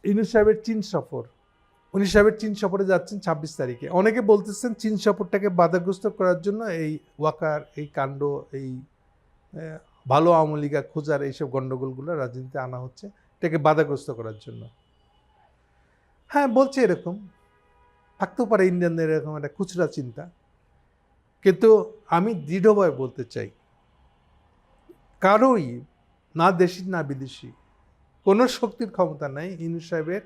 ইউনূস সাহেবের চীন সফর, উনি সাহেবের চীন সফরে যাচ্ছেন ২৬ তারিখে। অনেকে বলতেছেন চীন সফরটাকে বাধাগ্রস্ত করার জন্য এই ওয়াকার, এই কাণ্ড, এই ভালো আওয়ামী লীগা খোঁজার এইসব গণ্ডগোলগুলো রাজনীতিতে আনা হচ্ছে এটাকে বাধাগ্রস্ত করার জন্য। হ্যাঁ, বলছে এরকম, থাকতেও পারে ইন্ডিয়ানদের এরকম একটা খুচরা চিন্তা। কিন্তু আমি দৃঢ়ভাবে বলতে চাই, কারোই, না দেশি না বিদেশি, কোনো শক্তির ক্ষমতা নাই ইউনূস সাহেবের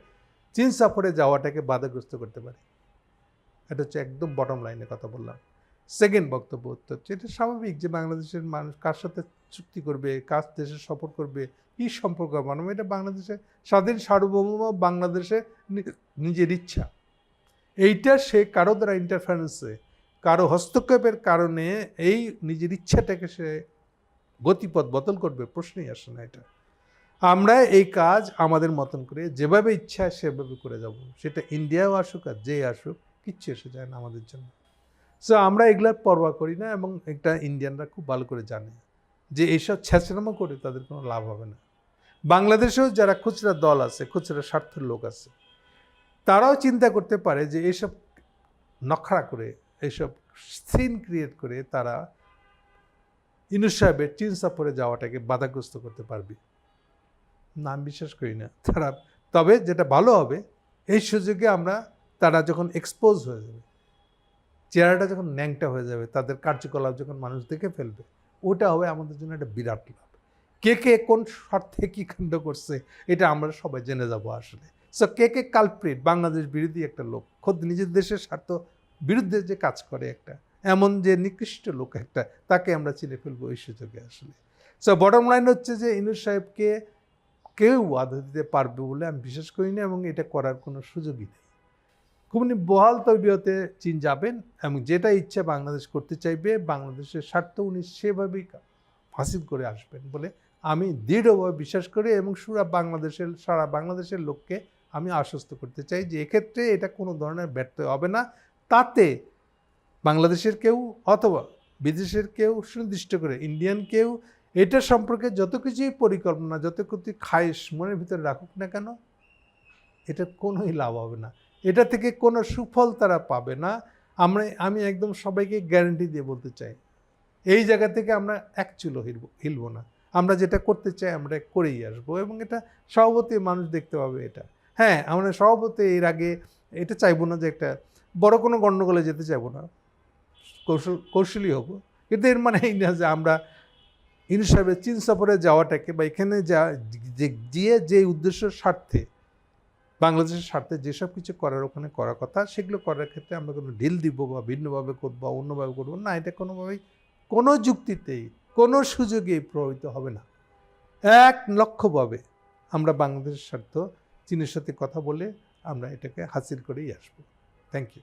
চীন সফরে যাওয়াটাকে বাধাগ্রস্ত করতে পারে। এটা হচ্ছে একদম বটম লাইনে কথা বললাম। সেকেন্ড বক্তব্য হচ্ছে এটা স্বাভাবিক যে বাংলাদেশের মানুষ কার সাথে চুক্তি করবে, কার দেশে সফর করবে, কী সম্পর্ক বানাবে, এটা বাংলাদেশের স্বাধীন সার্বভৌম বাংলাদেশে নিজের ইচ্ছা। এইটা সে কারো দ্বারা ইন্টারফারেন্সে, কারো হস্তক্ষেপের কারণে এই নিজের ইচ্ছাটাকে সে গতিপথ বদল করবে, প্রশ্নই আসে না এটা। আমরা এই কাজ আমাদের মতন করে যেভাবে ইচ্ছা সেভাবে করে যাব, সেটা ইন্ডিয়াও আসুক আর যে আসুক, কিচ্ছু এসে যায় না আমাদের জন্য। সো আমরা এগুলার পরোয়া করি না, এবং এটা ইন্ডিয়ানরা খুব ভালো করে জানে যে এইসব ছ্যাঁচড়ামো করে তাদের কোনো লাভ হবে না। বাংলাদেশেও যারা খুচরা দল আছে, খুচরা স্বার্থের লোক আছে, তারাও চিন্তা করতে পারে যে এইসব নখরা করে, এইসব সিন ক্রিয়েট করে তারা ইউনূস সাহেবের চীন সফরে যাওয়াটাকে বাধাগ্রস্ত করতে পারবে না। আমি বিশ্বাস করি না তারা। তবে যেটা ভালো হবে, এই সুযোগে আমরা, তারা যখন এক্সপোজ হয়ে যাবে, চেহারাটা যখন ন্যাংটা হয়ে যাবে, তাদের কার্যকলাপ যখন মানুষ দেখে ফেলবে, ওটা হবে আমাদের জন্য একটা বিরাট লাভ। কে কে কোন স্বার্থে কী কাণ্ড করছে এটা আমরা সবাই জেনে যাব আসলে। সো কে কে কালপ্রিট, বাংলাদেশ বিরোধী একটা লোক, খোদ নিজের দেশের স্বার্থ বিরুদ্ধে যে কাজ করে একটা এমন যে নিকৃষ্ট লোক একটা, তাকে আমরা চিনে ফেলবো এই সুযোগে আসলে। সো বটম লাইন হচ্ছে যে ইউনূস সাহেবকে কেউ বাধা দিতে পারবে বলে আমি বিশ্বাস করি না, এবং এটা করার কোনো সুযোগই নেই। খুব বহাল তবিয়তে চীন যাবেন, এবং যেটা ইচ্ছা বাংলাদেশ করতে চাইবে, বাংলাদেশের স্বার্থ উনি সেভাবেই হাসিল করে আসবেন বলে আমি দৃঢ়ভাবে বিশ্বাস করি, এবং সারা বাংলাদেশের লোককে আমি আশ্বস্ত করতে চাই যে এক্ষেত্রে এটা কোনো ধরনের ব্যর্থ হবে না। তাতে বাংলাদেশের কেউ অথবা বিদেশের কেউ, সুনির্দিষ্ট করে ইন্ডিয়ান কেউ, এটা সম্পর্কে যত কিছুই পরিকল্পনা, যত কিছু খায়েশ মনের ভিতরে রাখুক না কেন, এটার কোনোই লাভ হবে না। এটা থেকে কোনো সুফল তারা পাবে না। আমি একদম সবাইকে গ্যারান্টি দিয়ে বলতে চাই, এই জায়গা থেকে আমরা এক চুলো হিলব না। আমরা যেটা করতে চাই আমরা করেই আসবো, এবং এটা স্বভাবতই মানুষ দেখতে পাবে এটা। হ্যাঁ, আমরা স্বভাবতই এর আগে এটা চাইবো না যে একটা বড় কোনো গণ্ডগোলে যেতে চাইবো না, কৌশলী হব। কিন্তু এর মানে এই না যে আমরা ইউনূস সাহেবের চীন সফরে যাওয়াটাকে, বা এখানে গিয়ে যে উদ্দেশ্য স্বার্থে, বাংলাদেশের স্বার্থে যেসব কিছু করার ওখানে করার কথা, সেগুলো করার ক্ষেত্রে আমরা কোনো ঢিল দিব বা ভিন্নভাবে করবো বা অন্যভাবে করবো না, এটা কোনোভাবেই, কোনো যুক্তিতেই, কোনো সুযোগেই প্রভাবিত হবে না। এক লক্ষ্যভাবে আমরা বাংলাদেশের স্বার্থ চীনের সাথে কথা বলে আমরা এটাকে হাসিল করেই আসবো। Thank you.